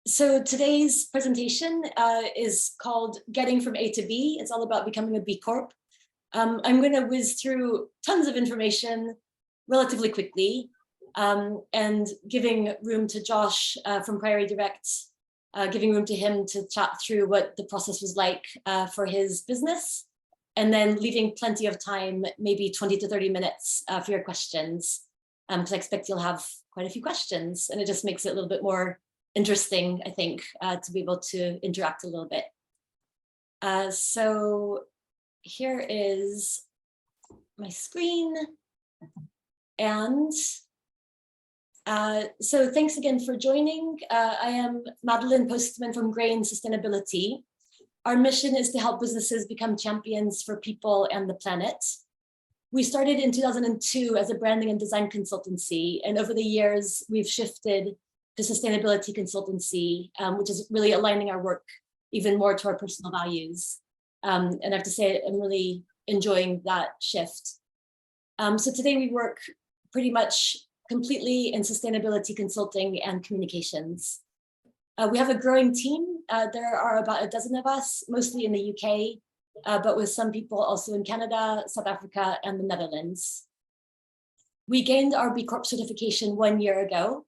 So today's presentation is called Getting from A to B. It's all about becoming a B Corp. I'm going to whiz through tons of information relatively quickly and giving room to Josh from Priory Direct, giving room to him to chat through what the process was like for his business, and then leaving plenty of time, maybe 20 to 30 minutes for your questions, because I expect you'll have quite a few questions, and it just makes it a little bit more interesting, I think, to be able to interact a little bit. So here is my screen. And so thanks again for joining. I am Madeline Postman from Grain Sustainability. Our mission is to help businesses become champions for people and the planet. We started in 2002 as a branding and design consultancy, and over the years, we've shifted to sustainability consultancy, which is really aligning our work even more to our personal values. And I have to say, I'm really enjoying that shift. So today we work pretty much completely in sustainability consulting and communications. We have a growing team. There are about a dozen of us, mostly in the UK, but with some people also in Canada, South Africa, and the Netherlands. We gained our B Corp certification 1 year ago,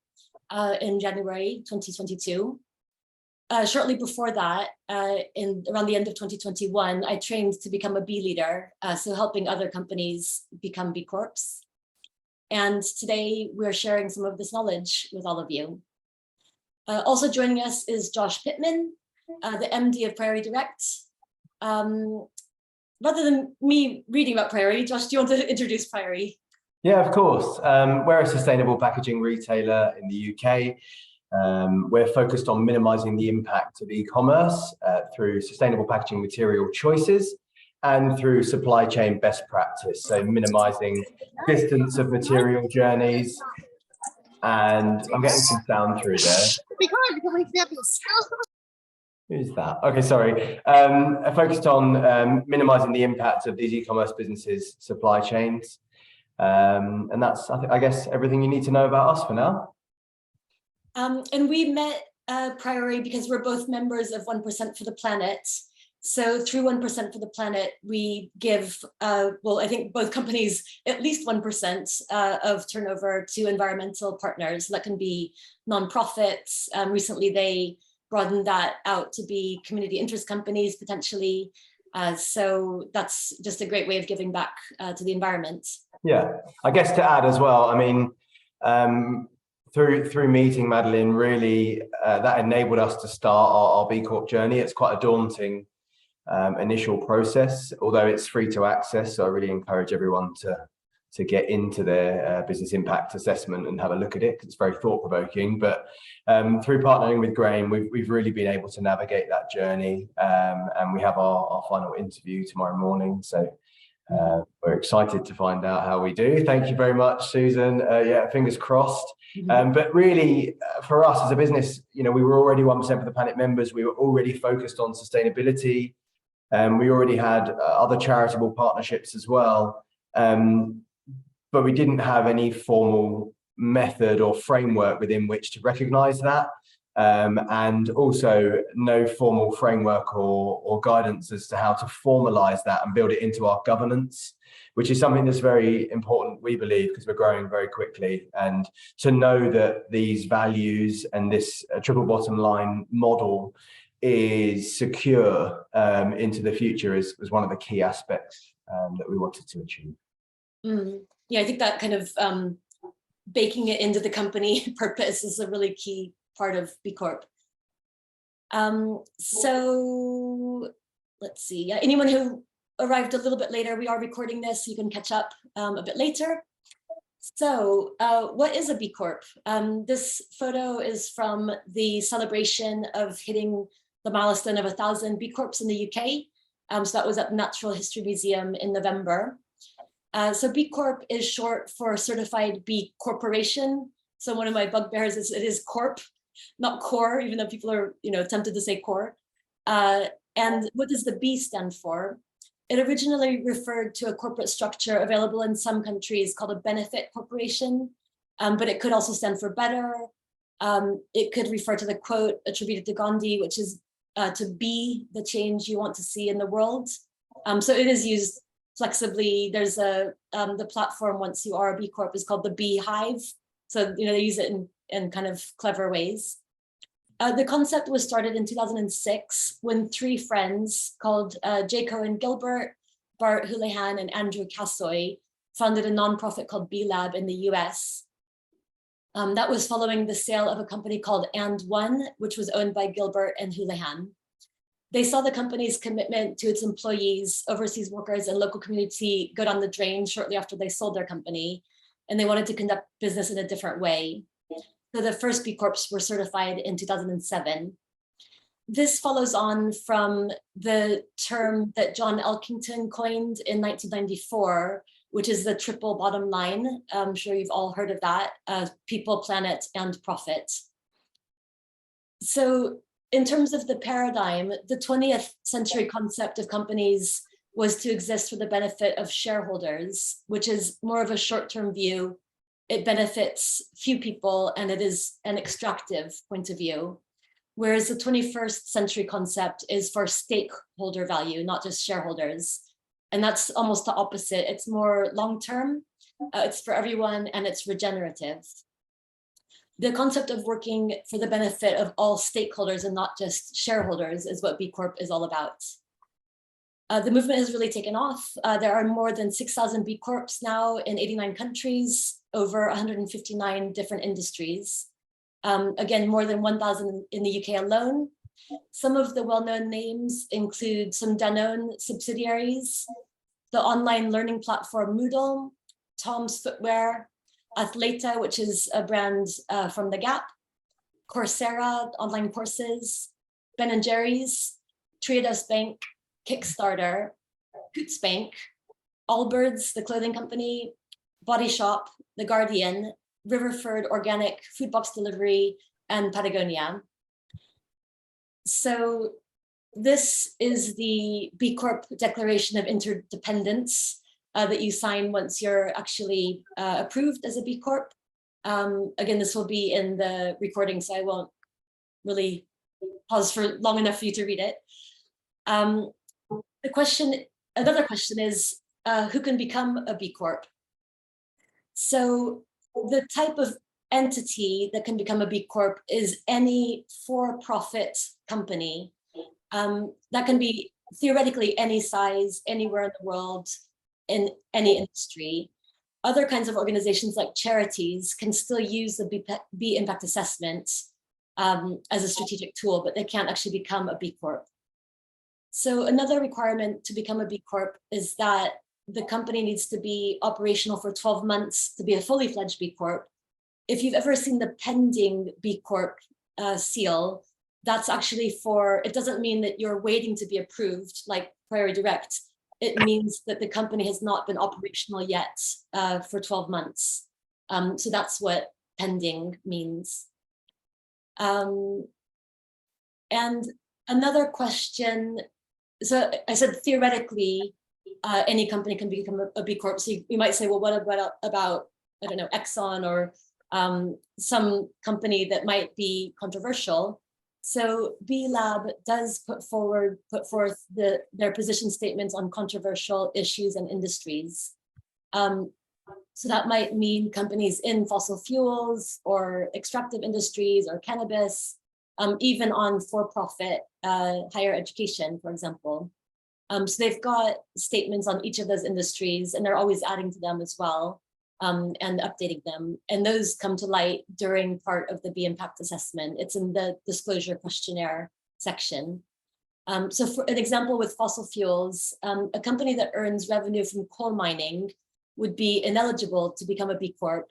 in January 2022. Shortly before that, around the end of 2021, I trained to become a B leader, so helping other companies become B Corps. And today we're sharing some of this knowledge with all of you. Also joining us is Josh Pittman, the MD of Priory Direct. Rather than me reading about Priory, Josh, do you want to introduce Priory? Yeah, of course. We're a sustainable packaging retailer in the UK. We're focused on minimising the impact of e-commerce through sustainable packaging material choices and through supply chain best practice. So minimising distance of material journeys. And I'm getting some sound through there. Who's that? Okay, sorry. Focused on minimising the impact of these e-commerce businesses' supply chains. And that's, I guess, everything you need to know about us for now. And we met Priory because we're both members of 1% for the Planet. So through 1% for the Planet, we give, well, I think both companies, at least 1% of turnover to environmental partners. That can be nonprofits. Recently, they broadened that out to be community interest companies, potentially. So that's just a great way of giving back to the environment. Yeah, I guess to add as well, I mean, through meeting Madeline, really that enabled us to start our B Corp journey. It's quite a daunting initial process, although it's free to access. So I really encourage everyone to get into their business impact assessment and have a look at it, because it's very thought-provoking. But through partnering with Grain, we've really been able to navigate that journey, and we have our final interview tomorrow morning. So we're excited to find out how we do. Thank you very much, Susan. Yeah, fingers crossed. But really, for us as a business, you know, we were already 1% for the Planet members. We were already focused on sustainability. We already had other charitable partnerships as well. But we didn't have any formal method or framework within which to recognise that. And also no formal framework or guidance as to how to formalise that and build it into our governance, which is something that's very important, we believe, because we're growing very quickly. And to know that these values and this triple bottom line model is secure into the future is one of the key aspects that we wanted to achieve. Yeah, I think that kind of baking it into the company purpose is a really key part of B Corp. So let's see. Yeah, anyone who arrived a little bit later, we are recording this, so you can catch up a bit later. So what is a B Corp? This photo is from the celebration of hitting the milestone of 1,000 B Corps in the UK. So that was at the Natural History Museum in November. So B Corp is short for Certified B Corporation. So one of my bugbears is it is Corp, not core, even though people are, you know, tempted to say core. And what does the B stand for? It originally referred to a corporate structure available in some countries called a benefit corporation, but it could also stand for better, It could refer to the quote attributed to Gandhi, which is to be the change you want to see in the world. So it is used flexibly. There's the platform, once you are a B Corp, is called the Beehive. So, they use it in kind of clever ways. The concept was started in 2006 when 3 friends called J. Cohen Gilbert, Bart Houlihan, and Andrew Cassoy founded a nonprofit called B Lab in the US. That was following the sale of a company called And One, which was owned by Gilbert and Houlihan. They saw the company's commitment to its employees, overseas workers, and local community go down the drain shortly after they sold their company, and they wanted to conduct business in a different way. So the first B Corps were certified in 2007. This follows on from the term that John Elkington coined in 1994, which is the triple bottom line. I'm sure you've all heard of that, people, planet, and profit. So in terms of the paradigm, the 20th century concept of companies was to exist for the benefit of shareholders, which is more of a short-term view. It benefits few people, and it is an extractive point of view. Whereas the 21st century concept is for stakeholder value, not just shareholders. And that's almost the opposite. It's more long-term, it's for everyone, and it's regenerative. The concept of working for the benefit of all stakeholders and not just shareholders is what B Corp is all about. The movement has really taken off. There are more than 6,000 B Corps now in 89 countries, over 159 different industries. Again, more than 1,000 in the UK alone. Some of the well-known names include some Danone subsidiaries, the online learning platform Moodle, Tom's Footwear, Athleta, which is a brand from The Gap, Coursera, online courses, Ben & Jerry's, Triodos Bank, Kickstarter, Coots Bank, Allbirds, the clothing company, Body Shop, The Guardian, Riverford Organic, Food Box Delivery, and Patagonia. So this is the B Corp Declaration of Interdependence that you sign once you're actually approved as a B Corp. Again, this will be in the recording, so I won't really pause for long enough for you to read it. Another question is, who can become a B Corp? So the type of entity that can become a B Corp is any for-profit company. That can be theoretically any size, anywhere in the world, in any industry. Other kinds of organizations like charities can still use the B impact assessment as a strategic tool, but they can't actually become a B Corp. So another requirement to become a B Corp is that the company needs to be operational for 12 months to be a fully fledged B Corp. If you've ever seen the pending B Corp seal, that's actually it doesn't mean that you're waiting to be approved like Priory Direct. It means that the company has not been operational yet for 12 months. So that's what pending means. And another question, so I said theoretically, any company can become a B Corp. So you might say, well, what about I don't know, Exxon or some company that might be controversial? So B Lab does put forth their position statements on controversial issues and industries. So that might mean companies in fossil fuels or extractive industries or cannabis, even on for-profit higher education, for example. So they've got statements on each of those industries, and they're always adding to them as well and updating them. And those come to light during part of the B impact assessment. It's in the disclosure questionnaire section. So for an example with fossil fuels, a company that earns revenue from coal mining would be ineligible to become a B Corp,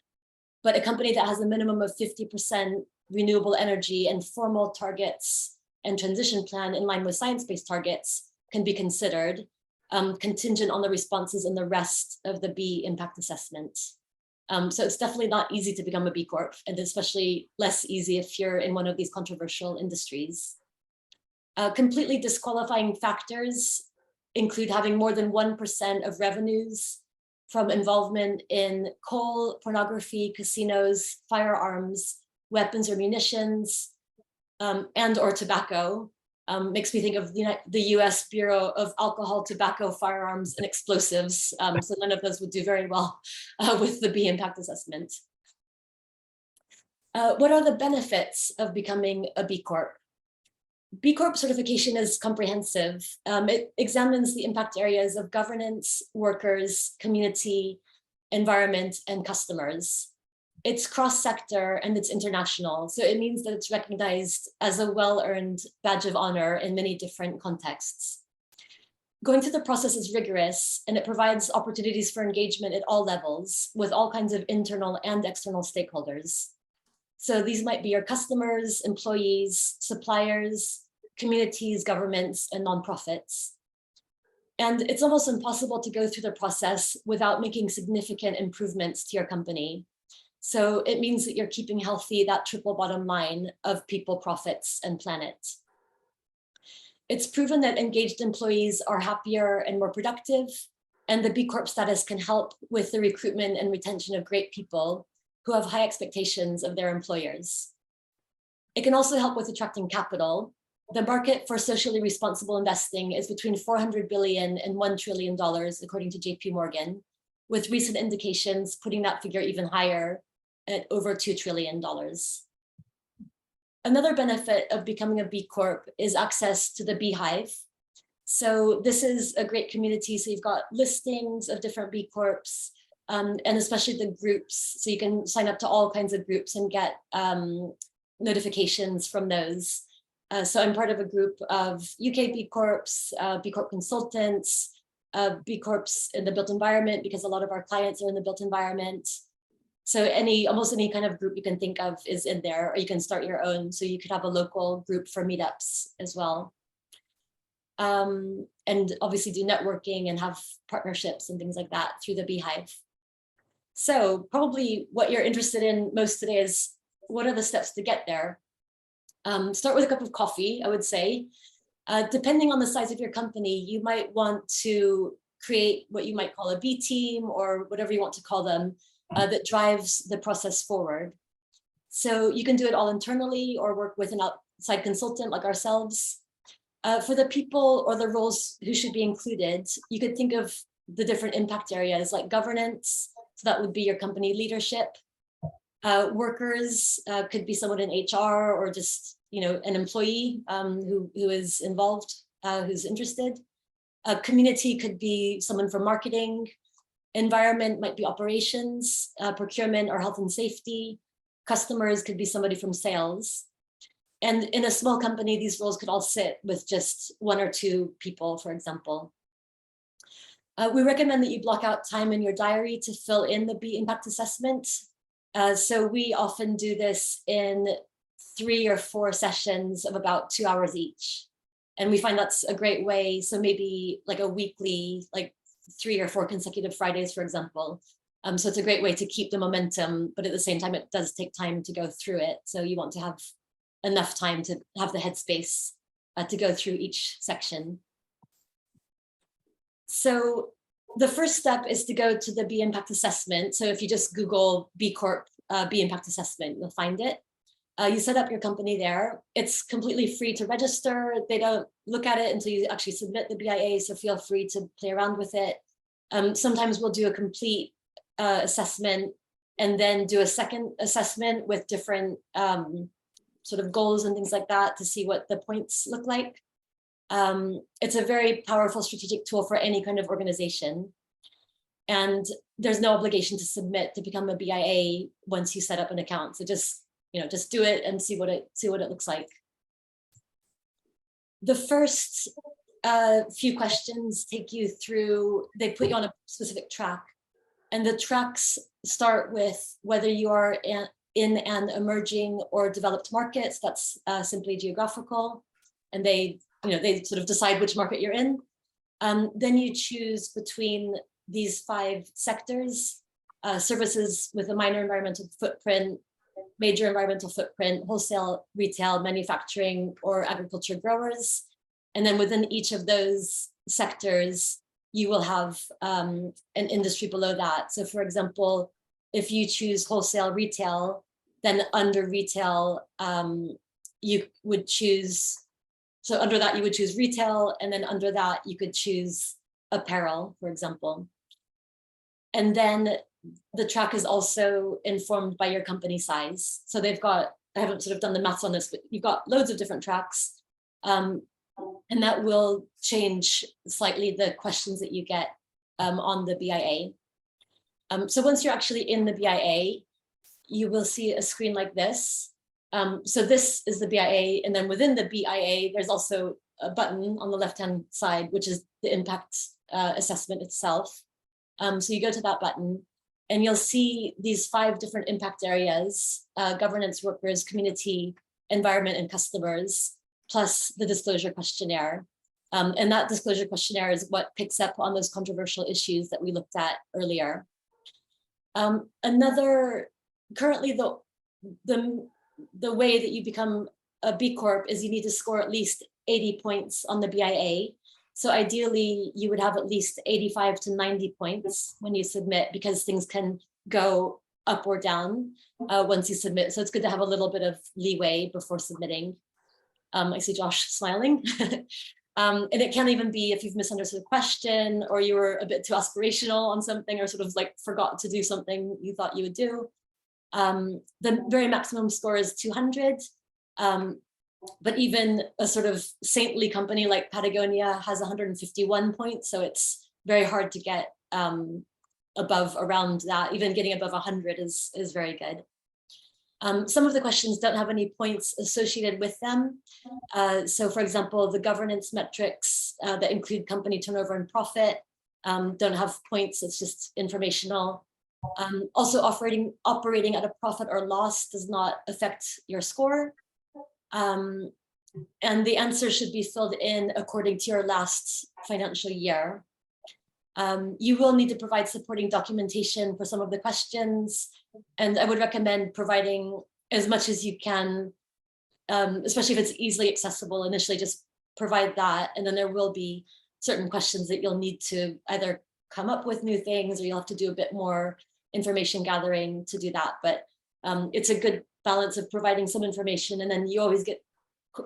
but a company that has a minimum of 50% renewable energy and formal targets and transition plan in line with science-based targets can be considered, contingent on the responses in the rest of the B impact assessment. So it's definitely not easy to become a B Corp, and especially less easy if you're in one of these controversial industries. Completely disqualifying factors include having more than 1% of revenues from involvement in coal, pornography, casinos, firearms, weapons or munitions, and or tobacco. Makes me think of the US Bureau of Alcohol, Tobacco, Firearms, and Explosives. So none of those would do very well with the B impact assessment. What are the benefits of becoming a B Corp? B Corp certification is comprehensive. It examines the impact areas of governance, workers, community, environment, and customers. It's cross-sector and it's international. So it means that it's recognized as a well-earned badge of honor in many different contexts. Going through the process is rigorous, and it provides opportunities for engagement at all levels with all kinds of internal and external stakeholders. So these might be your customers, employees, suppliers, communities, governments, and nonprofits. And it's almost impossible to go through the process without making significant improvements to your company. So it means that you're keeping healthy that triple bottom line of people, profits, and planet. It's proven that engaged employees are happier and more productive, and the B Corp status can help with the recruitment and retention of great people who have high expectations of their employers. It can also help with attracting capital. The market for socially responsible investing is between $400 billion and $1 trillion, according to JP Morgan, with recent indications putting that figure even higher at over $2 trillion. Another benefit of becoming a B Corp is access to the Beehive. So this is a great community. So you've got listings of different B Corps, and especially the groups. So you can sign up to all kinds of groups and get notifications from those. So I'm part of a group of UK B Corps, B Corp consultants, B Corps in the built environment, because a lot of our clients are in the built environment. So almost any kind of group you can think of is in there, or you can start your own. So you could have a local group for meetups as well. And obviously do networking and have partnerships and things like that through the Beehive. So probably what you're interested in most today is, what are the steps to get there? Start with a cup of coffee, I would say. Depending on the size of your company, you might want to create what you might call a B team, or whatever you want to call them, that drives the process forward. So you can do it all internally or work with an outside consultant like ourselves. For the people or the roles who should be included, you could think of the different impact areas like governance. So that would be your company leadership. Workers could be someone in HR, or just an employee who is involved, who's interested. Community could be someone from marketing. Environment might be operations, procurement, or health and safety. Customers could be somebody from sales. And in a small company, these roles could all sit with just one or two people, for example. We recommend that you block out time in your diary to fill in the B impact assessment. So we often do this in 3 or 4 sessions of about 2 hours each. And we find that's a great way. So maybe like a weekly, like 3 or 4 consecutive Fridays, for example. So it's a great way to keep the momentum, but at the same time, it does take time to go through it. So you want to have enough time to have the headspace to go through each section. So the first step is to go to the B impact assessment. So if you just Google B Corp B impact assessment, you'll find it. You set up your company there. It's completely free to register. They don't look at it until you actually submit the BIA, so feel free to play around with it. Sometimes we'll do a complete assessment and then do a second assessment with different sort of goals and things like that to see what the points look like. It's a very powerful strategic tool for any kind of organization. And there's no obligation to submit to become a BIA once you set up an account. So just do it and see what it looks like. The first few questions take you through, they put you on a specific track. And the tracks start with whether you are in an emerging or developed market. So that's simply geographical. And they sort of decide which market you're in. Then you choose between these 5 sectors: services with a minor environmental footprint, major environmental footprint, wholesale, retail, manufacturing, or agriculture growers. And then within each of those sectors, you will have an industry below that. So for example, if you choose wholesale retail, then under retail, you would choose, so under that you would choose retail, and then under that you could choose apparel, for example. And then the track is also informed by your company size. So they've got, I haven't sort of done the maths on this, but you've got loads of different tracks. And that will change slightly the questions that you get on the BIA. So once you're actually in the BIA, you will see a screen like this. So this is the BIA, and then within the BIA, there's also a button on the left-hand side, which is the impact assessment itself. So you go to that button, and you'll see these 5 different impact areas: governance, workers, community, environment, and customers, plus the disclosure questionnaire. And that disclosure questionnaire is what picks up on those controversial issues that we looked at earlier. Currently the way that you become a B Corp is you need to score at least 80 points on the BIA. So ideally you would have at least 85 to 90 points when you submit, because things can go up or down once you submit. So it's good to have a little bit of leeway before submitting. I see Josh smiling. And it can even be if you've misunderstood a question, or you were a bit too aspirational on something, or sort of like forgot to do something you thought you would do. The very maximum score is 200. But even a sort of saintly company like Patagonia has 151 points. So it's very hard to get above around that. Even getting above 100 is very good. Some of the questions don't have any points associated with them. So for example, the governance metrics that include company turnover and profit don't have points, it's just informational. Also operating at a profit or loss does not affect your score. And the answer should be filled in according to your last financial year. You will need to provide supporting documentation for some of the questions, and I would recommend providing as much as you can, especially if it's easily accessible. Initially, just provide that, and then there will be certain questions that you'll need to either come up with new things, or you'll have to do a bit more information gathering to do that. But it's a good balance of providing some information, and then you always get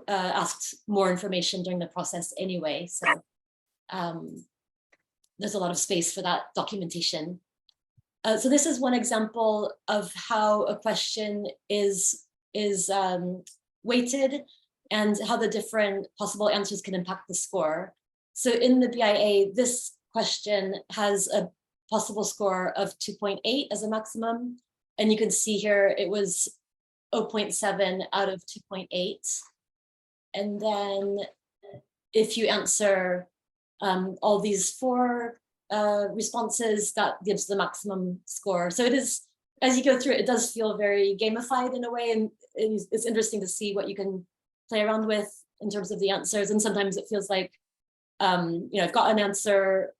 asked more information during the process anyway. So there's a lot of space for that documentation. So this is one example of how a question is weighted and how the different possible answers can impact the score. So in the BIA, this question has a possible score of 2.8 as a maximum. And you can see here it was 0.7 out of 2.8. And then if you answer all these 4 responses, that gives the maximum score. So it is, as you go through it, it does feel very gamified in a way, and it's interesting to see what you can play around with in terms of the answers. And sometimes it feels like, you know, I've got an answer,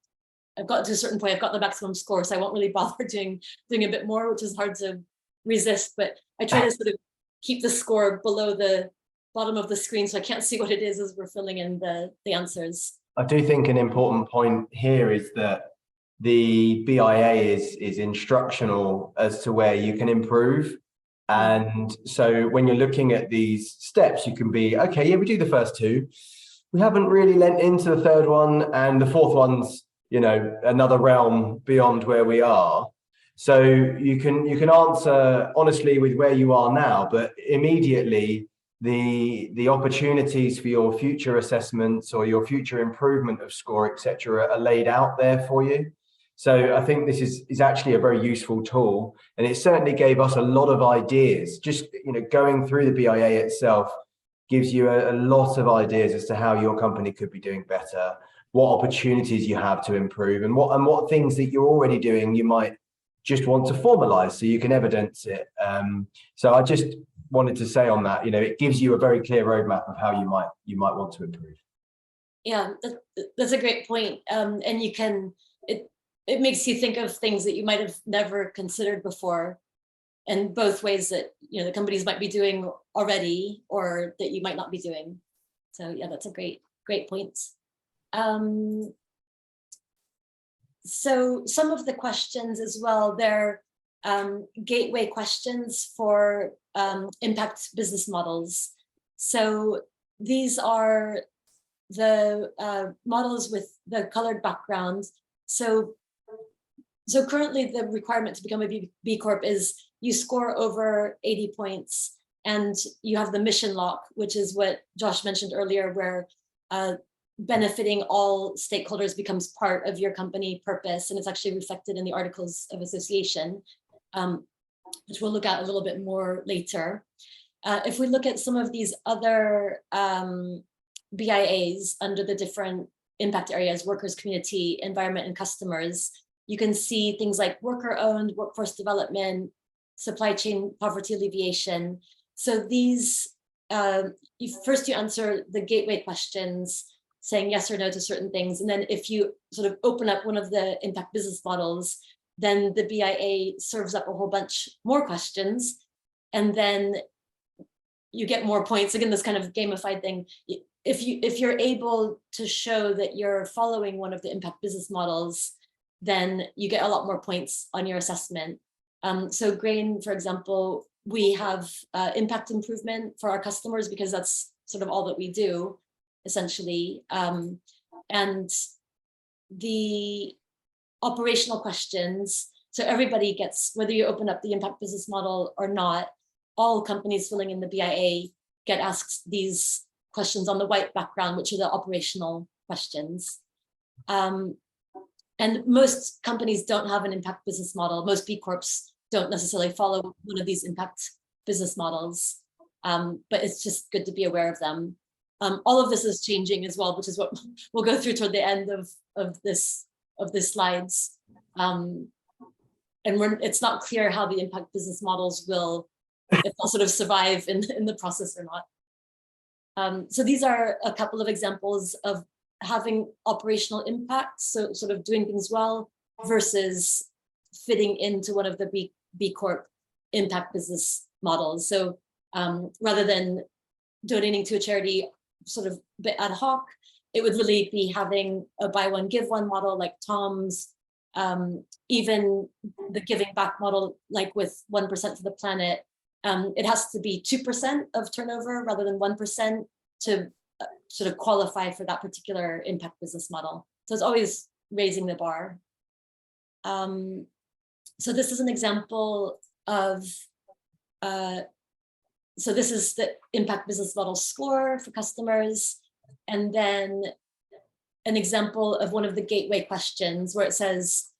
I've got to a certain point, I've got the maximum score, so I won't really bother doing a bit more, which is hard to resist. But I try to sort of keep the score below the bottom of the screen, so I can't see what it is as we're filling in the answers. I do think an important point here is that the BIA is instructional as to where you can improve. And so when you're looking at these steps, you can be, okay, yeah, we do the first 2. We haven't really lent into the 3rd one, and the 4th one's, you know, another realm beyond where we are. So you can answer honestly with where you are now, but immediately the opportunities for your future assessments or your future improvement of score, etc., are laid out there for you. So I think this is actually a very useful tool, and it certainly gave us a lot of ideas. Just, you know, going through the BIA itself gives you a lot of ideas as to how your company could be doing better, what opportunities you have to improve, and what things that you're already doing you might just want to formalize so you can evidence it. So I just wanted to say on that, you know, it gives you a very clear roadmap of how you might want to improve. Yeah, that's a great point. And you can, it makes you think of things that you might have never considered before, and both ways that, you know, the companies might be doing already or that you might not be doing. So yeah, that's a great point. So some of the questions as well, they're gateway questions for impact business models. So these are the models with the colored background. So currently the requirement to become a B Corp is you score over 80 points and you have the mission lock, which is what Josh mentioned earlier, where benefiting all stakeholders becomes part of your company purpose, and it's actually reflected in the Articles of Association, which we'll look at a little bit more later. If we look at some of these other BIAs under the different impact areas, workers, community, environment, and customers, you can see things like worker-owned, workforce development, supply chain poverty alleviation. So these, first you answer the gateway questions, saying yes or no to certain things. And then if you sort of open up one of the impact business models, then the BIA serves up a whole bunch more questions. And then you get more points. Again, this kind of gamified thing. If you're able to show that you're following one of the impact business models, then you get a lot more points on your assessment. So Grain, for example, we have impact improvement for our customers because that's sort of all that we do, essentially. And the operational questions, so everybody gets, whether you open up the impact business model or not, all companies filling in the BIA get asked these questions on the white background, which are the operational questions. And most companies don't have an impact business model. Most B Corps don't necessarily follow one of these impact business models, but it's just good to be aware of them. All of this is changing as well, which is what we'll go through toward the end of this slides. And it's not clear how the impact business models will, if they'll sort of survive in the process or not. So these are a couple of examples of having operational impact, so sort of doing things well versus fitting into one of the B Corp impact business models. So rather than donating to a charity sort of a bit ad hoc, it would really be having a buy one, give one model like Tom's, even the giving back model, like with 1% for the planet. It has to be 2% of turnover rather than 1% to sort of qualify for that particular impact business model. So it's always raising the bar. So this is an example of, so this is the impact business model score for customers. And then an example of one of the gateway questions where it says,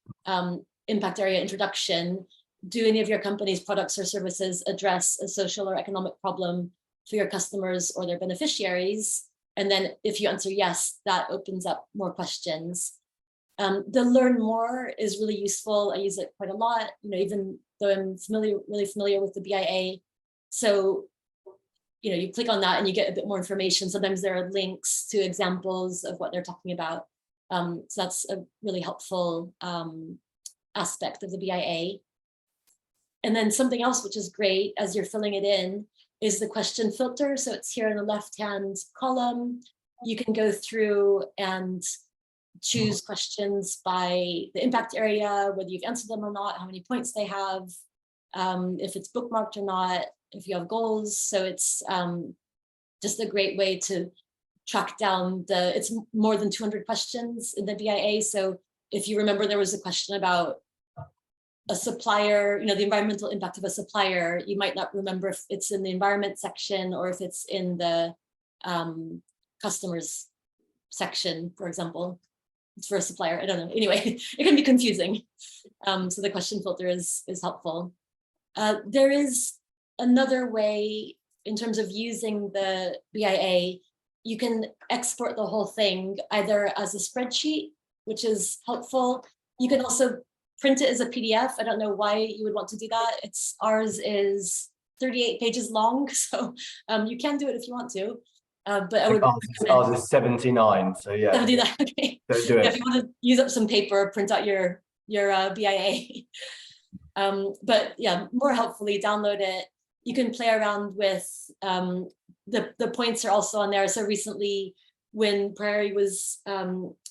impact area introduction. Do any of your company's products or services address a social or economic problem for your customers or their beneficiaries? And then if you answer yes, that opens up more questions. The learn more is really useful. I use it quite a lot, even though I'm really familiar with the BIA. So, you click on that and you get a bit more information. Sometimes there are links to examples of what they're talking about. So that's a really helpful aspect of the BIA. And then something else, which is great as you're filling it in, is the question filter. So it's here in the left-hand column. You can go through and choose questions by the impact area, whether you've answered them or not, how many points they have, if it's bookmarked or not, if you have goals. So it's just a great way to track down it's more than 200 questions in the BIA. So if you remember, there was a question about a supplier, the environmental impact of a supplier, you might not remember if it's in the environment section or if it's in the customers section, for example. It's for a supplier, I don't know. Anyway, it can be confusing. So the question filter is helpful. There is another way in terms of using the BIA. You can export the whole thing either as a spreadsheet, which is helpful. You can also print it as a PDF. I don't know why you would want to do that. Ours is 38 pages long, so you can do it if you want to. But I would ours is 79, so yeah. 79, okay. Don't do it. Yeah, if you want to use up some paper, print out your BIA. But yeah, more helpfully, download it. You can play around with the points are also on there. So recently, when Priory was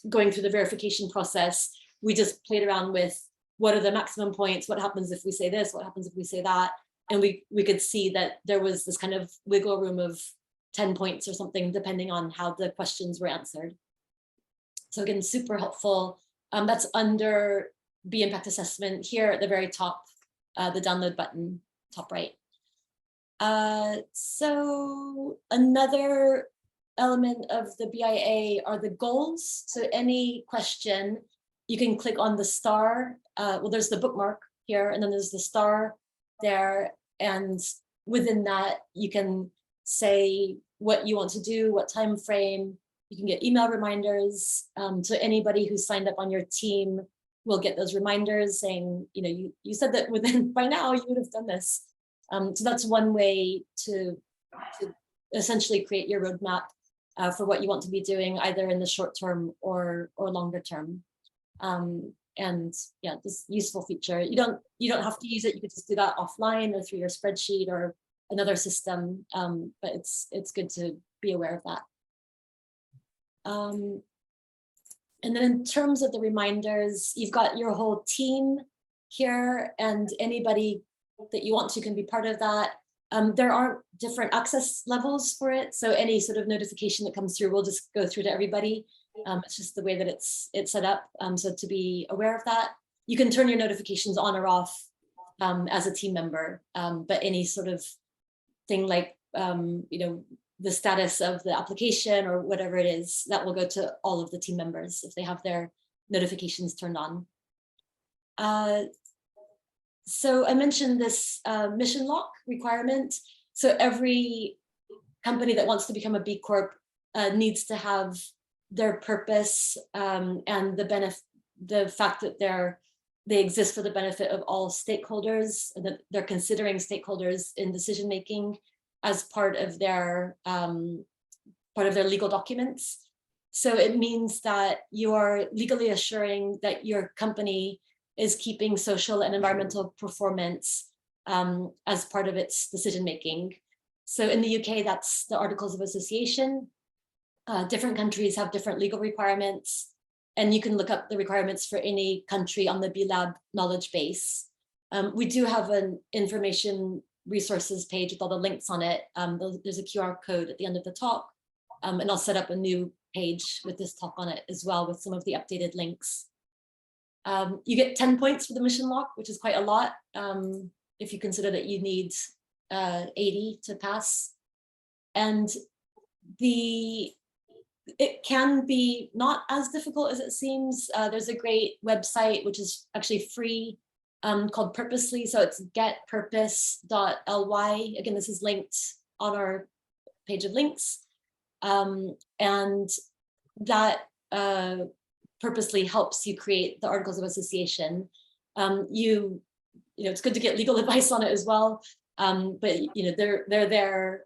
going through the verification process, we just played around with what are the maximum points, what happens if we say this, what happens if we say that. And we could see that there was this kind of wiggle room of 10 points or something, depending on how the questions were answered. So again, super helpful. That's under B Impact Assessment here at the very top, the download button, top right. So another element of the BIA are the goals. So any question, you can click on the star. Well, there's the bookmark here, and then there's the star there. And within that, you can say what you want to do, what time frame. You can get email reminders. So anybody who's signed up on your team will get those reminders saying, you know, you said that within by now you would have done this. So that's one way to essentially create your roadmap for what you want to be doing, either in the short term or longer term. And yeah, this useful feature. You don't have to use it. You could just do that offline or through your spreadsheet or another system. But it's good to be aware of that. And then in terms of the reminders, you've got your whole team here, and anybody that you want to can be part of that. There aren't different access levels for it, so any sort of notification that comes through will just go through to everybody. It's just the way that it's set up. So to be aware of that, you can turn your notifications on or off as a team member, but any sort of thing like you know, the status of the application or whatever it is, that will go to all of the team members if they have their notifications turned on. So I mentioned this mission lock requirement. So every company that wants to become a B Corp needs to have their purpose and the fact that they exist for the benefit of all stakeholders, and that they're considering stakeholders in decision making as part of their legal documents. So it means that you are legally assuring that your company is keeping social and environmental performance as part of its decision making. So in the UK, that's the Articles of Association. Different countries have different legal requirements, and you can look up the requirements for any country on the B Lab knowledge base. We do have an information resources page with all the links on it. There's a QR code at the end of the talk, and I'll set up a new page with this talk on it as well with some of the updated links. You get 10 points for the mission lock, which is quite a lot if you consider that you need 80 to pass. And it can be not as difficult as it seems. There's a great website, which is actually free, called Purposely. So it's getpurpose.ly. Again, this is linked on our page of links. And that Purposely helps you create the Articles of Association. You know, it's good to get legal advice on it as well. But you know, they're there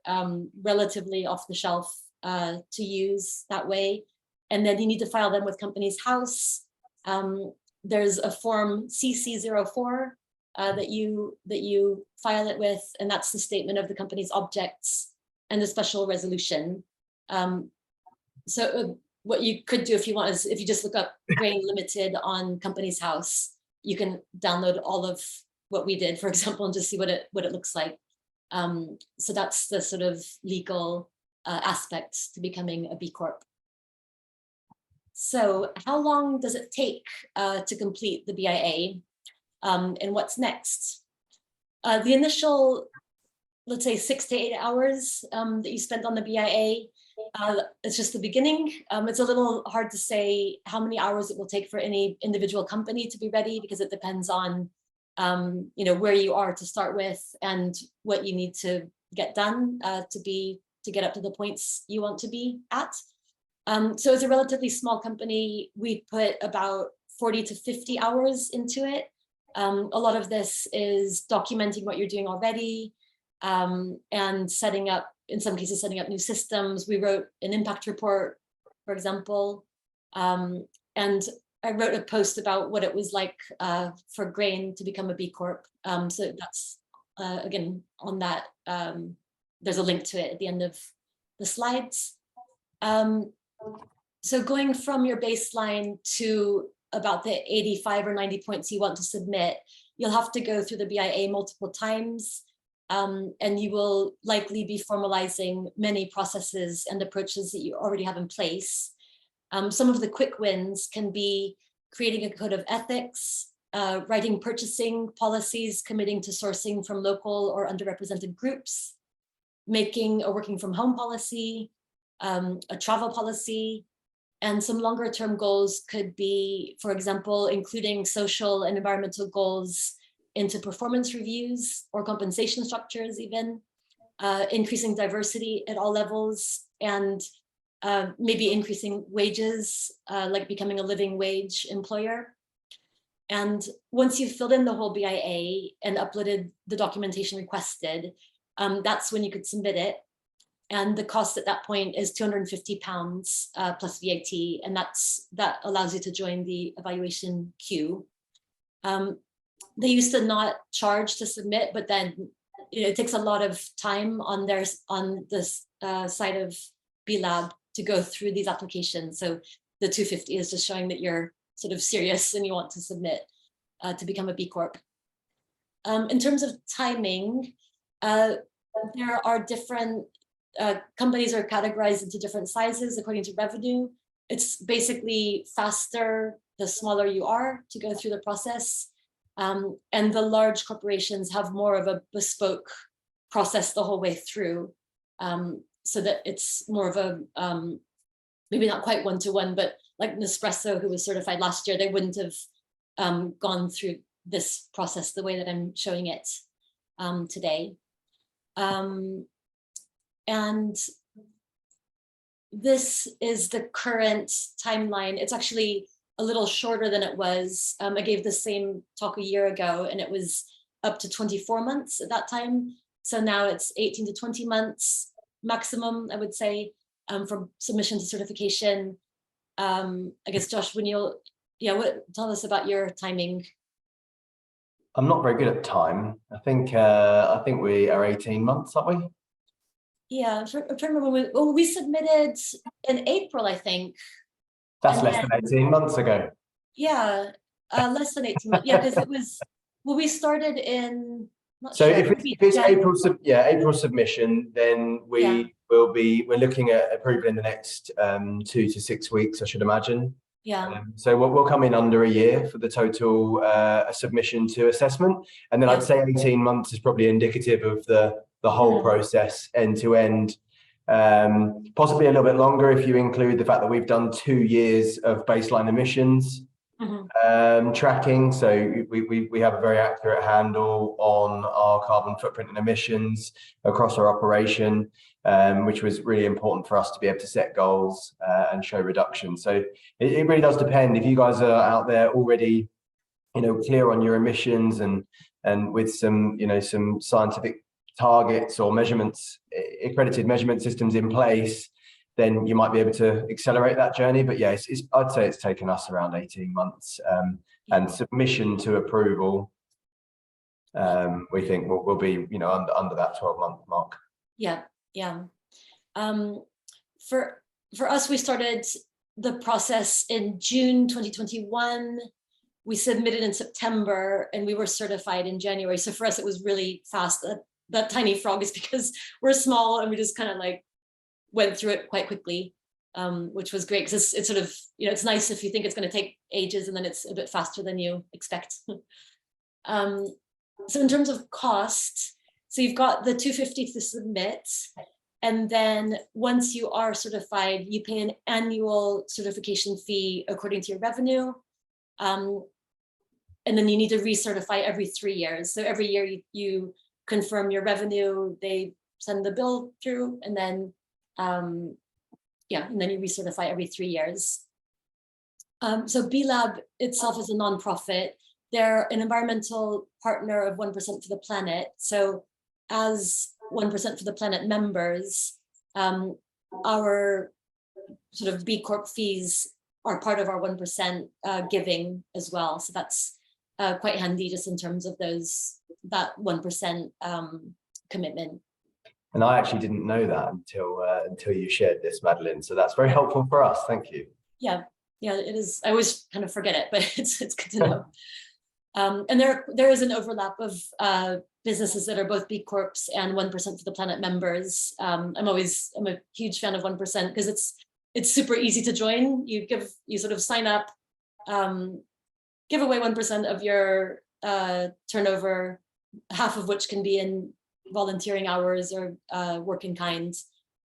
relatively off the shelf to use that way. And then you need to file them with Companies House. There's a form CC04 that you file it with, and that's the statement of the company's objects and the special resolution. So what you could do if you want is, if you just look up Grain Limited on Companies House, you can download all of what we did, for example, and just see what it looks like. So that's the sort of legal aspect to becoming a B Corp. So how long does it take to complete the BIA, and what's next? The initial, let's say 6 to 8 hours that you spent on the BIA, it's just the beginning. It's a little hard to say how many hours it will take for any individual company to be ready, because it depends on you know, where you are to start with and what you need to get done to get up to the points you want to be at. So as a relatively small company, we put about 40 to 50 hours into it. A lot of this is documenting what you're doing already, and setting up, in some cases, setting up new systems. We wrote an impact report, for example, and I wrote a post about what it was like for Grain to become a B Corp. So that's, again, on that, there's a link to it at the end of the slides. So going from your baseline to about the 85 or 90 points you want to submit, you'll have to go through the BIA multiple times. and you will likely be formalizing many processes and approaches that you already have in place. Some of the quick wins can be creating a code of ethics, writing purchasing policies, committing to sourcing from local or underrepresented groups, making a working from home policy, a travel policy, and some longer term goals could be, for example, including social and environmental goals into performance reviews or compensation structures even, increasing diversity at all levels, and maybe increasing wages, like becoming a living wage employer. And once you've filled in the whole BIA and uploaded the documentation requested, that's when you could submit it. And the cost at that point is £250 plus VAT, and that allows you to join the evaluation queue. They used to not charge to submit, but then it takes a lot of time on this side of B Lab to go through these applications. So the 250 is just showing that you're sort of serious and you want to submit to become a B Corp. In terms of timing, there are different companies are categorized into different sizes according to revenue. It's basically faster the smaller you are to go through the process. And the large corporations have more of a bespoke process the whole way through, so that it's more of a, maybe not quite one-to-one, but like Nespresso, who was certified last year, they wouldn't have gone through this process the way that I'm showing it today. And this is the current timeline. It's actually a little shorter than it was. I gave the same talk a year ago, and it was up to 24 months at that time. So now it's 18 to 20 months maximum, I would say, from submission to certification. I guess, Josh, when tell us about your timing. I'm not very good at time. I think we are 18 months, aren't we? Yeah, I'm trying to remember when we submitted in April, I think. That's less than 18 months ago. Yeah, less than 18 months. Yeah, because it was, well, we started in, so sure, if it's April submission, then we're looking at approval in the next 2 to 6 weeks, I should imagine. Yeah. So we'll come in under a year for the total submission to assessment, and then I'd say 18 months is probably indicative of the whole process end to end. Possibly a little bit longer if you include the fact that we've done 2 years of baseline emissions tracking. So we have a very accurate handle on our carbon footprint and emissions across our operation, which was really important for us to be able to set goals and show reduction. So it really does depend. If you guys are out there already, clear on your emissions and with some, some scientific targets or measurements, accredited measurement systems in place, then you might be able to accelerate that journey. But yeah, I'd say it's taken us around 18 months, and submission to approval, we think will be, under that 12-month mark. Yeah. For us, we started the process in June 2021. We submitted in September, and we were certified in January. So for us, it was really fast. That tiny frog is because we're small, and we just kind of like went through it quite quickly, which was great, because it's sort of, it's nice if you think it's going to take ages and then it's a bit faster than you expect. So in terms of cost, so you've got the 250 to submit, and then once you are certified, you pay an annual certification fee according to your revenue. And then you need to recertify every 3 years. So every year you confirm your revenue, they send the bill through, and then and then you recertify every 3 years. So B Lab itself is a nonprofit. They're an environmental partner of 1% for the Planet. So as 1% for the Planet members, our sort of B Corp fees are part of our 1% giving as well. So that's quite handy just in terms of that 1% commitment. And I actually didn't know that until you shared this, Madeline. So that's very helpful for us. Thank you. Yeah, it is. I always kind of forget it, but it's good to know. And there is an overlap of businesses that are both B Corps and 1% for the Planet members. I'm a huge fan of 1% because it's super easy to join. You sort of sign up, give away 1% of your turnover, half of which can be in volunteering hours or work in kind.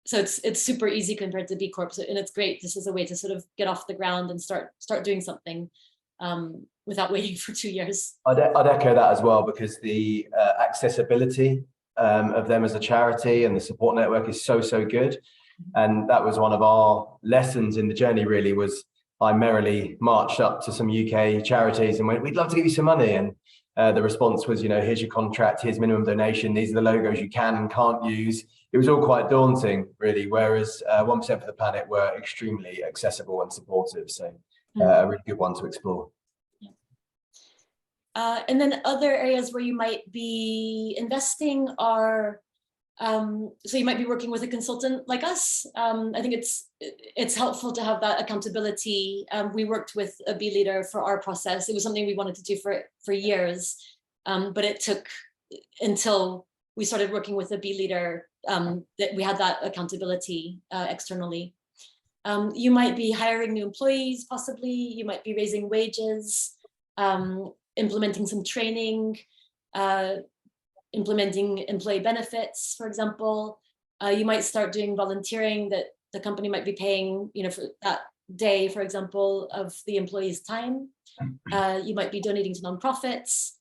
So it's super easy compared to B Corp, and it's great just as a way to sort of get off the ground and start doing something without waiting for 2 years. I'd echo that as well, because the accessibility of them as a charity and the support network is so good. And that was one of our lessons in the journey, really, was I merrily marched up to some UK charities and went, we'd love to give you some money. And the response was, here's your contract, here's minimum donation, these are the logos you can and can't use. It was all quite daunting, really, whereas 1% for the Planet were extremely accessible and supportive. So a really good one to explore. And then other areas where you might be investing are, so you might be working with a consultant like us. I think it's helpful to have that accountability. We worked with a B leader for our process. It was something we wanted to do for years, but it took until we started working with a B leader that we had that accountability externally. You might be hiring new employees, possibly. You might be raising wages, implementing some training, implementing employee benefits, for example. You might start doing volunteering that the company might be paying, for that day, for example, of the employee's time. You might be donating to nonprofits.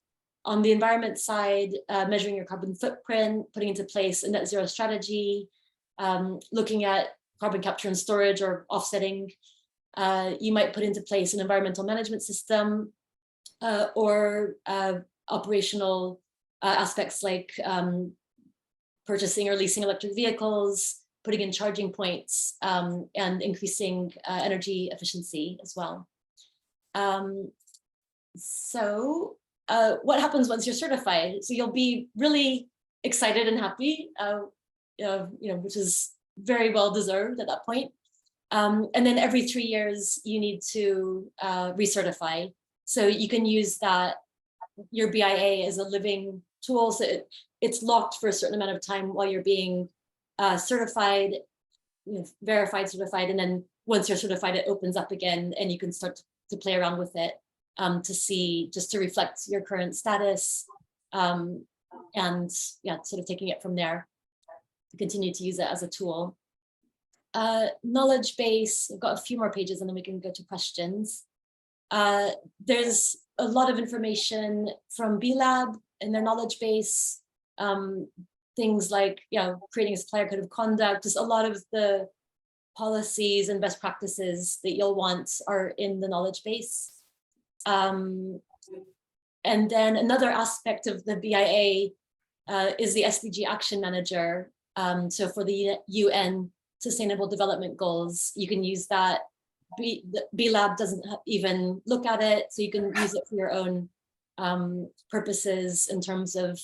On the environment side, measuring your carbon footprint, putting into place a net zero strategy, looking at carbon capture and storage or offsetting. You might put into place an environmental management system or operational aspects like purchasing or leasing electric vehicles, putting in charging points, and increasing energy efficiency as well. So what happens once you're certified? So you'll be really excited and happy, which is very well deserved at that point. And then every 3 years, you need to recertify. So you can use your BIA as a living tool. So it's locked for a certain amount of time while you're being certified, verified, certified. And then once you're certified, it opens up again and you can start to play around with it to see, just to reflect your current status. And sort of taking it from there to continue to use it as a tool. Knowledge base, I've got a few more pages and then we can go to questions. There's a lot of information from B Lab in their knowledge base. Things like, creating a supplier code of conduct, just a lot of the policies and best practices that you'll want are in the knowledge base. And then another aspect of the BIA is the SDG Action Manager. So for the UN Sustainable Development Goals, you can use that. B Lab doesn't even look at it, so you can use it for your own purposes in terms of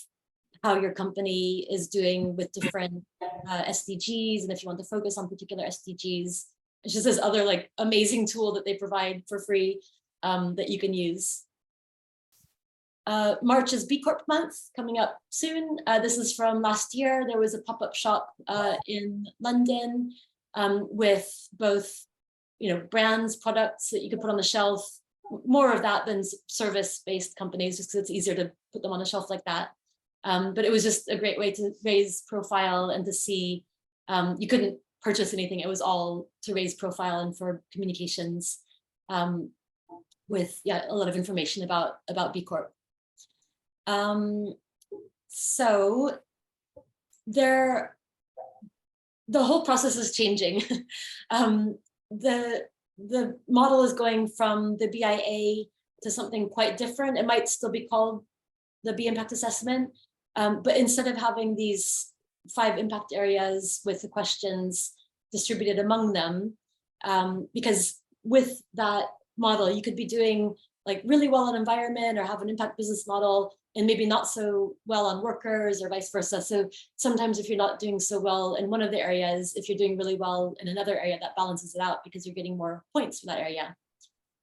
how your company is doing with different SDGs, and if you want to focus on particular SDGs. It's just this other amazing tool that they provide for free that you can use. March is B Corp month coming up soon. This is from last year. There was a pop-up shop in London with both brands, products that you could put on the shelf, more of that than service-based companies, just because it's easier to put them on a shelf like that. But it was just a great way to raise profile and to see, you couldn't purchase anything. It was all to raise profile and for communications with a lot of information about B Corp. So the whole process is changing. The model is going from the BIA to something quite different. It might still be called the B Impact Assessment, but instead of having these 5 impact areas with the questions distributed among them, because with that model, you could be doing really well on environment or have an impact business model and maybe not so well on workers or vice versa. So sometimes if you're not doing so well in one of the areas, if you're doing really well in another area, that balances it out because you're getting more points for that area.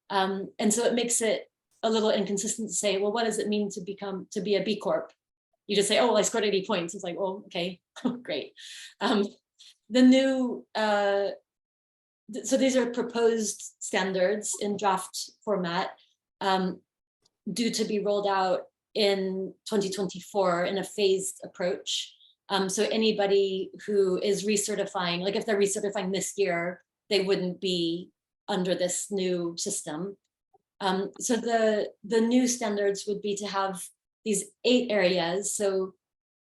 And so it makes it a little inconsistent to say, well, what does it mean to be a B Corp? You just say, oh, well, I scored 80 points. It's like, oh, okay, great. The new, so these are proposed standards in draft format, due to be rolled out in 2024 in a phased approach. So anybody who is recertifying, like if they're recertifying this year, they wouldn't be under this new system. So the new standards would be to have these 8 areas. So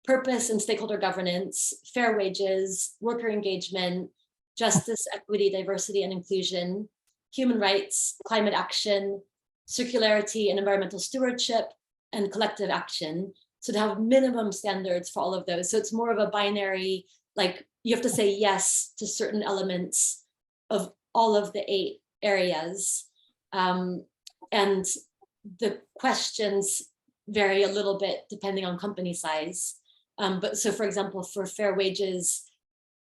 purpose and stakeholder governance, fair wages, worker engagement, justice, equity, diversity, and inclusion, human rights, climate action, circularity and environmental stewardship, and collective action. So to have minimum standards for all of those. So it's more of a binary, like you have to say yes to certain elements of all of the 8 areas. And the questions vary a little bit depending on company size. But so for example, for fair wages,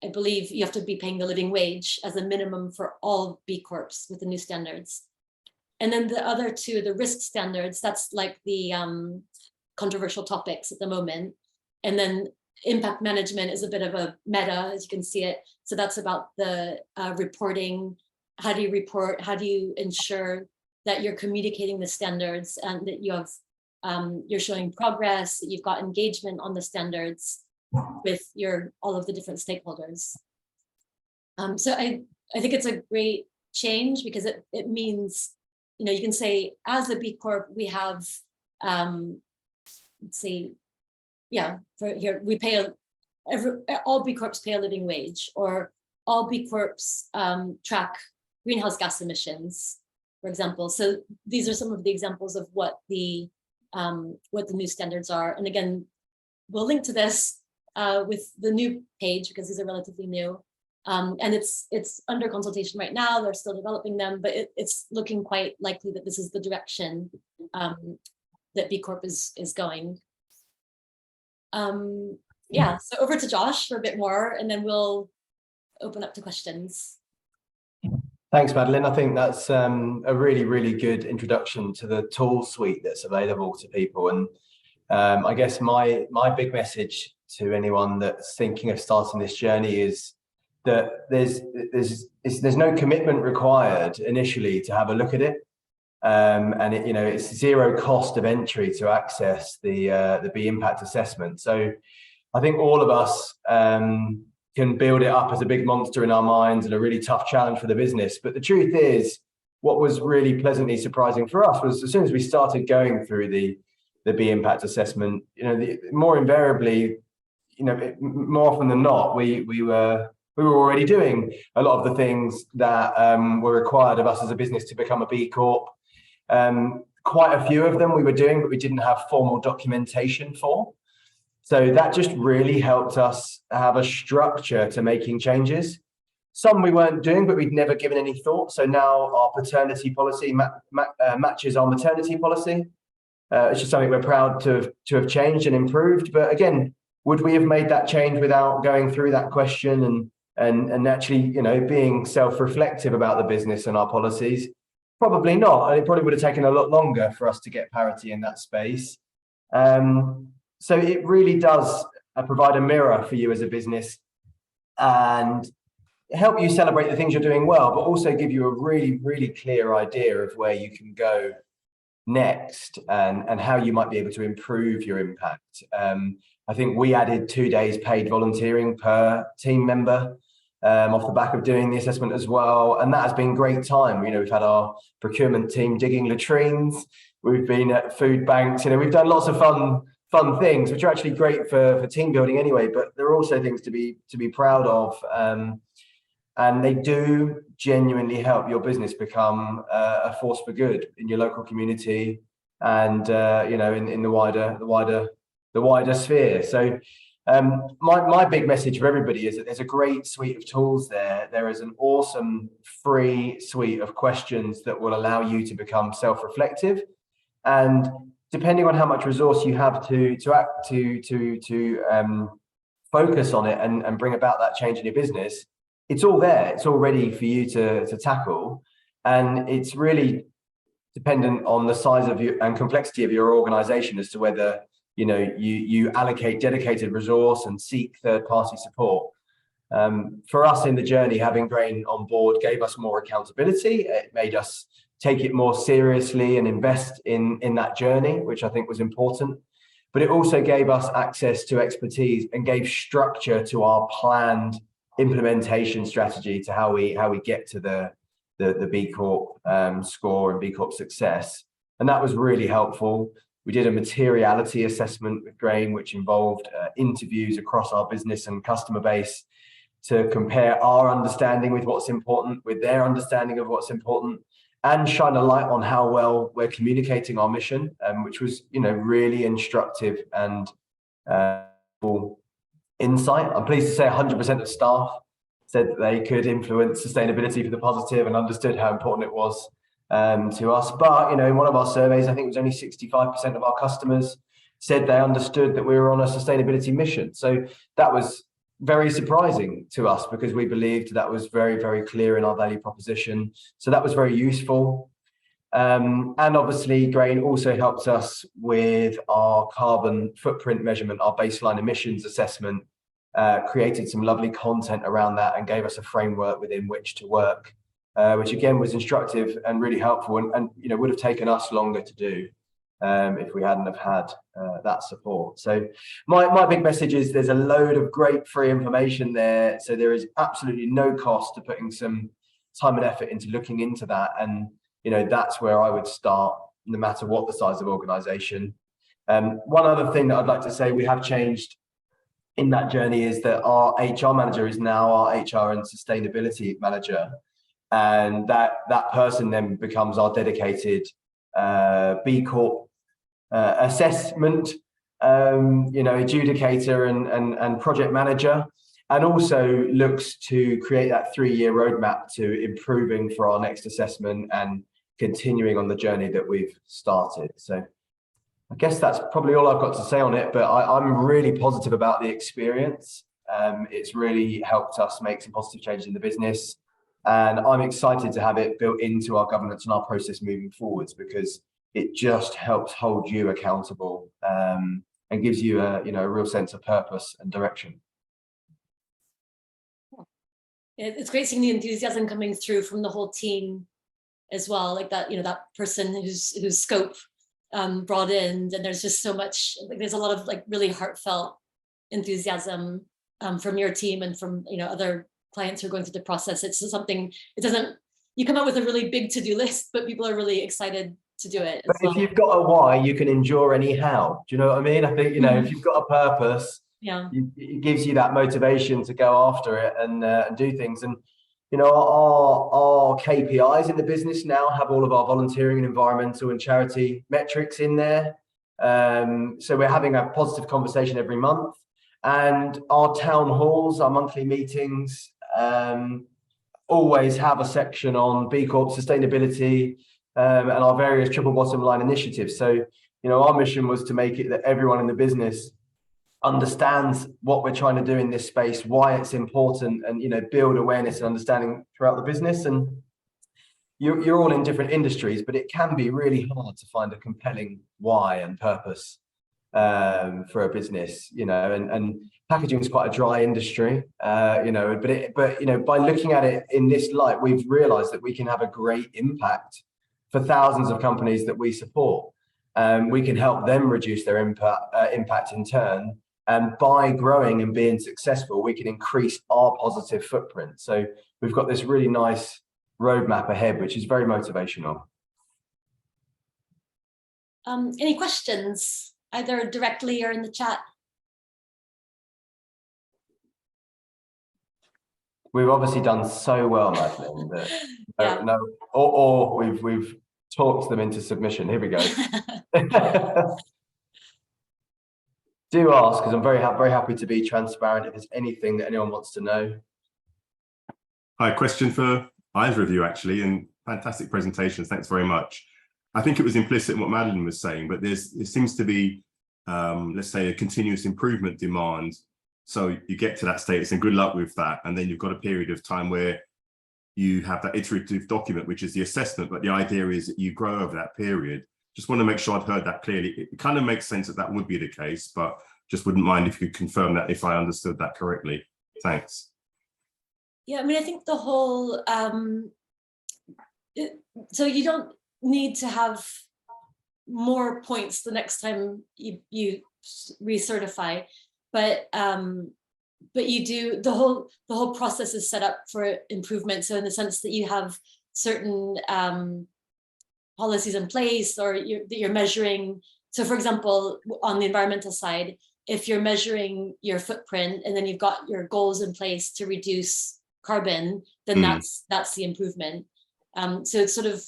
I believe you have to be paying the living wage as a minimum for all B Corps with the new standards. And then the other 2, the risk standards, that's like the controversial topics at the moment. And then impact management is a bit of a meta, as you can see it. So that's about the reporting. How do you report? How do you ensure that you're communicating the standards and that you have, you're showing progress, that you've got engagement on the standards with all of the different stakeholders. So I think it's a great change because it means, you know, you can say as a B Corp, we have, let's see, yeah, for here, we pay, all B Corps pay a living wage, or all B Corps track greenhouse gas emissions, for example. So these are some of the examples of what the new standards are. And again, we'll link to this with the new page because these are relatively new. And it's under consultation right now. They're still developing them, but it's looking quite likely that this is the direction that B Corp is going. Yeah, so over to Josh for a bit more, and then we'll open up to questions. Thanks, Madeline. I think that's a really, really good introduction to the tool suite that's available to people. And I guess my big message to anyone that's thinking of starting this journey is that there's no commitment required initially to have a look at it, and it's 0 cost of entry to access the B impact assessment. So I think all of us can build it up as a big monster in our minds and a really tough challenge for the business. But the truth is, what was really pleasantly surprising for us was as soon as we started going through the B impact assessment, more invariably, more often than not, we were already doing a lot of the things that were required of us as a business to become a B Corp. Quite a few of them we were doing, but we didn't have formal documentation for. So that just really helped us have a structure to making changes. Some we weren't doing, but we'd never given any thought. So now our paternity policy matches our maternity policy. It's just something we're proud to have changed and improved. But again, would we have made that change without going through that question and actually, being self-reflective about the business and our policies? Probably not. And it probably would have taken a lot longer for us to get parity in that space. So it really does provide a mirror for you as a business and help you celebrate the things you're doing well, but also give you a really, really clear idea of where you can go next and how you might be able to improve your impact. I think we added 2 days paid volunteering per team member off the back of doing the assessment as well. And that has been great time. We've had our procurement team digging latrines. We've been at food banks. We've done lots of fun things, which are actually great for team building anyway, but they're also things to be proud of. And they do genuinely help your business become a force for good in your local community and in the wider sphere. So my big message for everybody is that there's a great suite of tools there. There is an awesome free suite of questions that will allow you to become self-reflective, and depending on how much resource you have to focus on it and bring about that change in your business, it's all there. It's all ready for you to tackle. And it's really dependent on the size of you and complexity of your organization as to whether you allocate dedicated resource and seek third-party support. For us in the journey, having Grain on board gave us more accountability. It made us take it more seriously and invest in that journey, which I think was important. But it also gave us access to expertise and gave structure to our planned implementation strategy to how we get to the B Corp score and B Corp success. And that was really helpful. We did a materiality assessment with Grain, which involved interviews across our business and customer base to compare our understanding with what's important with their understanding of what's important, and shine a light on how well we're communicating our mission, which was, really instructive and insight. I'm pleased to say 100% of staff said that they could influence sustainability for the positive and understood how important it was to us. But, in one of our surveys, I think it was only 65% of our customers said they understood that we were on a sustainability mission. So that was very surprising to us because we believed that was very, very clear in our value proposition. So that was very useful. And obviously, Grain also helped us with our carbon footprint measurement, our baseline emissions assessment, created some lovely content around that and gave us a framework within which to work, which again was instructive and really helpful and would have taken us longer to do if we hadn't have had that support. So my big message is there's a load of great free information there. So there is absolutely no cost to putting some time and effort into looking into that. And, that's where I would start no matter what the size of organization. One other thing that I'd like to say we have changed in that journey is that our HR manager is now our HR and sustainability manager. And that person then becomes our dedicated B Corp assessment, adjudicator and project manager, and also looks to create that 3-year roadmap to improving for our next assessment and continuing on the journey that we've started. So I guess that's probably all I've got to say on it, but I'm really positive about the experience. It's really helped us make some positive changes in the business. And I'm excited to have it built into our governance and our process moving forwards because it just helps hold you accountable and gives you a real sense of purpose and direction. It's great seeing the enthusiasm coming through from the whole team as well, like that, that person whose scope brought in, and there's just so much, there's a lot of really heartfelt enthusiasm from your team and from, other clients who are going through the process. It's something, you come up with a really big to-do list, but people are really excited to do it. But if you've got a why, you can endure any how. Do you know what I mean? I think, if you've got a purpose, it gives you that motivation to go after it and do things. And, our KPIs in the business now have all of our volunteering and environmental and charity metrics in there. So we're having a positive conversation every month. And our town halls, our monthly meetings, always have a section on B Corp sustainability and our various triple bottom line initiatives. So, our mission was to make it that everyone in the business understands what we're trying to do in this space, why it's important, and, build awareness and understanding throughout the business. And you're all in different industries, but it can be really hard to find a compelling why and purpose for a business, and packaging is quite a dry industry, but by looking at it in this light, we've realized that we can have a great impact for thousands of companies that we support. We can help them reduce their impact in turn. And by growing and being successful, we can increase our positive footprint. So we've got this really nice roadmap ahead, which is very motivational. Any questions, either directly or in the chat? We've obviously done so well, Madeline, that or we've talked them into submission. Here we go. Do ask, because I'm very happy to be transparent if there's anything that anyone wants to know. Hi, question for either of you, actually, and fantastic presentations. Thanks very much. I think it was implicit in what Madeline was saying, but there seems to be, let's say, a continuous improvement demand. So you get to that status, and good luck with that. And then you've got a period of time where you have that iterative document, which is the assessment, but the idea is that you grow over that period. Just want to make sure I'd heard that clearly. It kind of makes sense that that would be the case, but just wouldn't mind if you could confirm that if I understood that correctly. Thanks. Yeah, I mean, I think the whole, so you don't need to have more points the next time you recertify, but you do, the whole process is set up for improvement. So in the sense that you have certain policies in place, or you're measuring. So for example, on the environmental side, if you're measuring your footprint and then you've got your goals in place to reduce carbon, then that's the improvement. So it's sort of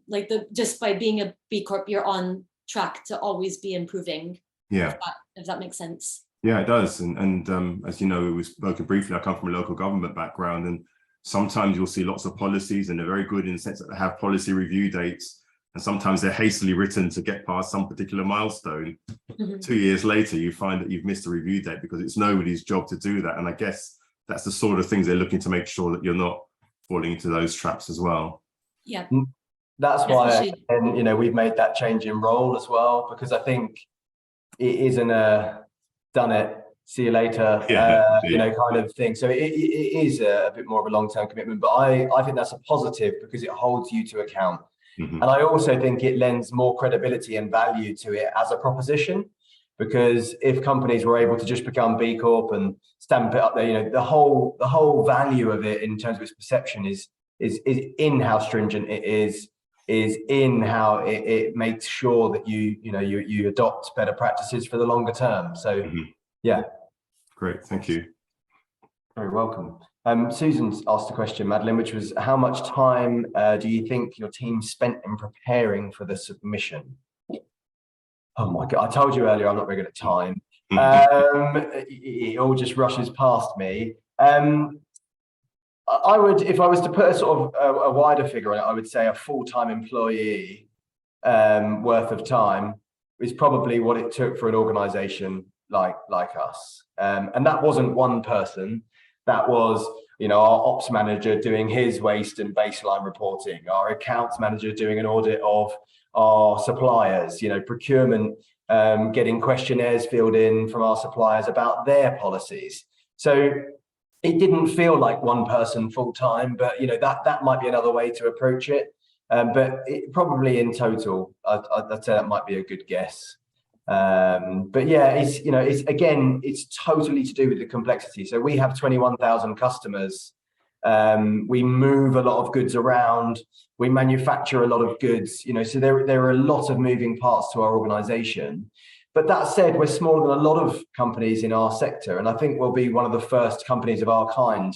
like just by being a B Corp, you're on track to always be improving. Yeah, if that makes sense. Yeah, it does. And as you know, it was spoken briefly, I come from a local government background, and sometimes you'll see lots of policies, and they're very good in the sense that they have policy review dates, and sometimes they're hastily written to get past some particular milestone. 2 years later, you find that you've missed a review date because it's nobody's job to do that. And I guess that's the sort of things they're looking to make sure that you're not falling into those traps as well. Yeah. That's why, and you know, we've made that change in role as well, because I think it isn't a done it, see you later, you know, kind of thing. So it is a bit more of a long-term commitment, but I think that's a positive because it holds you to account. And I also think it lends more credibility and value to it as a proposition, because if companies were able to just become B Corp and stamp it up there, you know, the whole value of it in terms of its perception is in how stringent it is in how it makes sure that you adopt better practices for the longer term. So yeah. Great, thank you. Very welcome. Susan's asked a question, Madeline, which was, how much time do you think your team spent in preparing for the submission? Oh my God, I told you earlier I'm not very good at time. It all just rushes past me. I would, if I was to put a sort of a wider figure on it, I would say a full-time employee worth of time is probably what it took for an organization like us. And that wasn't one person. That was, you know, our ops manager doing his waste and baseline reporting, our accounts manager doing an audit of our suppliers, you know, procurement, getting questionnaires filled in from our suppliers about their policies. So it didn't feel like one person full time, but you know, that might be another way to approach it. But probably in total, I'd say that might be a good guess. But yeah, it's totally to do with the complexity. So we have 21,000 customers. We move a lot of goods around. We manufacture a lot of goods, you know, so there are a lot of moving parts to our organization. But that said, we're smaller than a lot of companies in our sector, and I think we'll be one of the first companies of our kind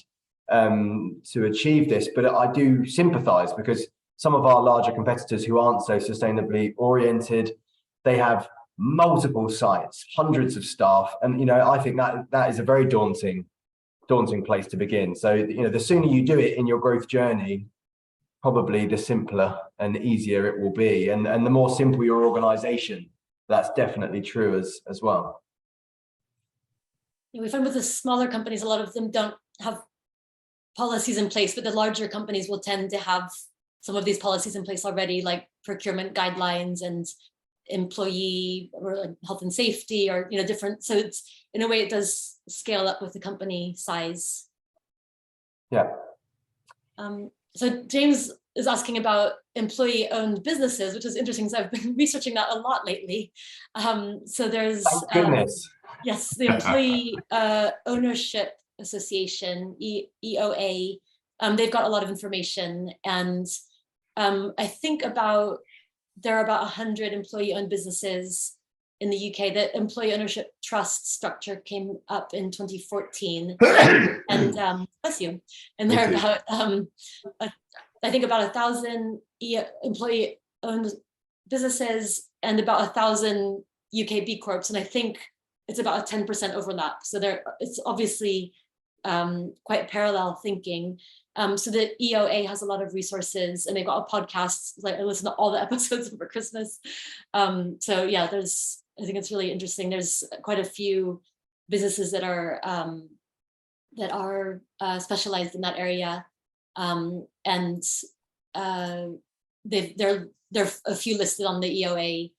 to achieve this. But I do sympathize, because some of our larger competitors who aren't so sustainably oriented, they have multiple sites, hundreds of staff, and you know, I think that is a very daunting place to begin. So you know, the sooner you do it in your growth journey, probably the simpler and easier it will be, and the more simple your organization. That's definitely true as well. We find with the smaller companies, a lot of them don't have policies in place, but the larger companies will tend to have some of these policies in place already, like procurement guidelines and employee or like health and safety, or you know, different. So it's, in a way, it does scale up with the company size. Yeah. So James is asking about employee-owned businesses, which is interesting because I've been researching that a lot lately. So there's thank goodness. Yes, the Employee Ownership Association, EOA. They've got a lot of information, and I think there are about 100 employee-owned businesses in the UK. The employee ownership trust structure came up in 2014, and bless you. And there are about I think about 1,000 employee-owned businesses and about 1,000 UK B Corps, and I think it's about a 10% overlap. So it's obviously quite parallel thinking. So the EOA has a lot of resources, and they've got a podcast. Like I listen to all the episodes over Christmas. So yeah, I think it's really interesting. There's quite a few businesses that are specialized in that area. And there are a few listed on the EOA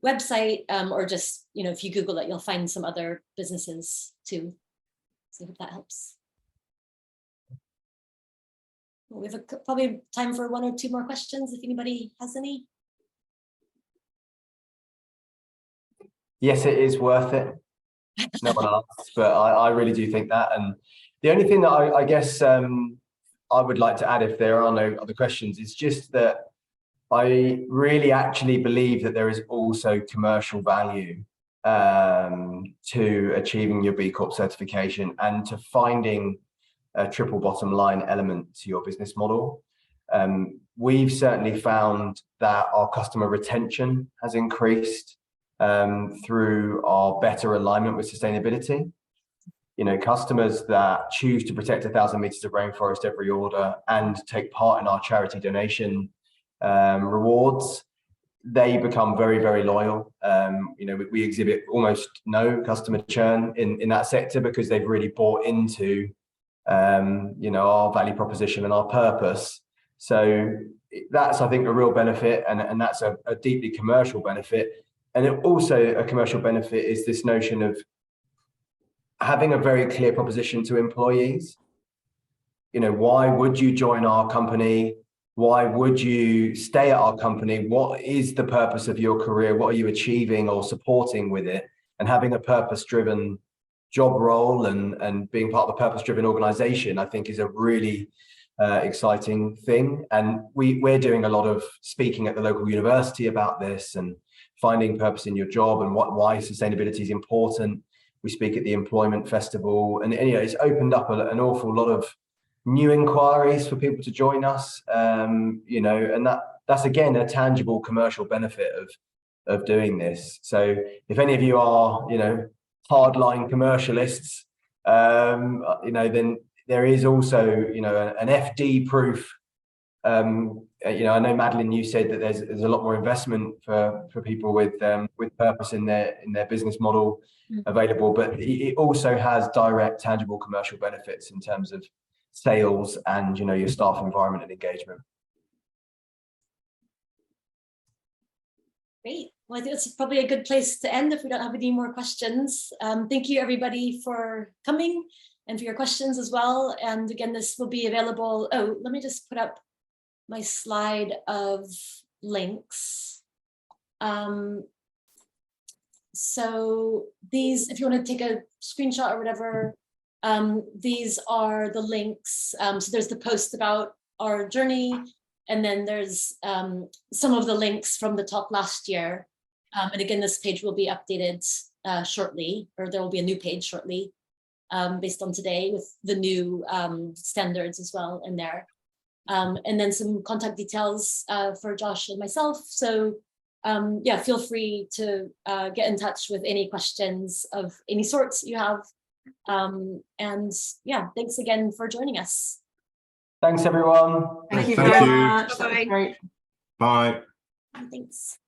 website, or just, if you Google it, you'll find some other businesses too. So I hope that helps. Well, we have probably time for 1 or 2 more questions if anybody has any. Yes, it is worth it. No one asks, but I really do think that. And the only thing that I guess I would like to add, if there are no other questions, is just that I really actually believe that there is also commercial value to achieving your B Corp certification and to finding a triple bottom line element to your business model. We've certainly found that our customer retention has increased through our better alignment with sustainability. Customers that choose to protect 1,000 meters of rainforest every order and take part in our charity donation rewards, they become very, very loyal. We exhibit almost no customer churn in that sector because they've really bought into our value proposition and our purpose. So that's, I think, a real benefit, and that's a deeply commercial benefit. And also a commercial benefit is this notion of having a very clear proposition to employees. Why would you join our company? Why would you stay at our company? What is the purpose of your career? What are you achieving or supporting with it? And having a purpose-driven job role and being part of a purpose-driven organization, I think, is a really exciting thing. And we're doing a lot of speaking at the local university about this and finding purpose in your job and why sustainability is important. We speak at the employment festival, and it's opened up an awful lot of new inquiries for people to join us. And that's again a tangible commercial benefit of doing this. So if any of you are hardline commercialists, then there is also an FD proof. I know Madeline, you said that there's a lot more investment for people with purpose in their business model available, but it also has direct, tangible commercial benefits in terms of sales and your staff environment and engagement. Great. Well, I think that's probably a good place to end if we don't have any more questions. Thank you, everybody, for coming and for your questions as well. And again, this will be available. Oh, let me just put up my slide of links. So these, if you want to take a screenshot or whatever, these are the links. So there's the post about our journey, and then there's some of the links from the talk last year. And again, this page will be updated shortly, or there will be a new page shortly based on today with the new standards as well in there. And then some contact details for Josh and myself. So yeah, feel free to get in touch with any questions of any sorts you have. And yeah, thanks again for joining us. Thanks, everyone. Thank you Thank very you. much. That was great. Bye. Thanks.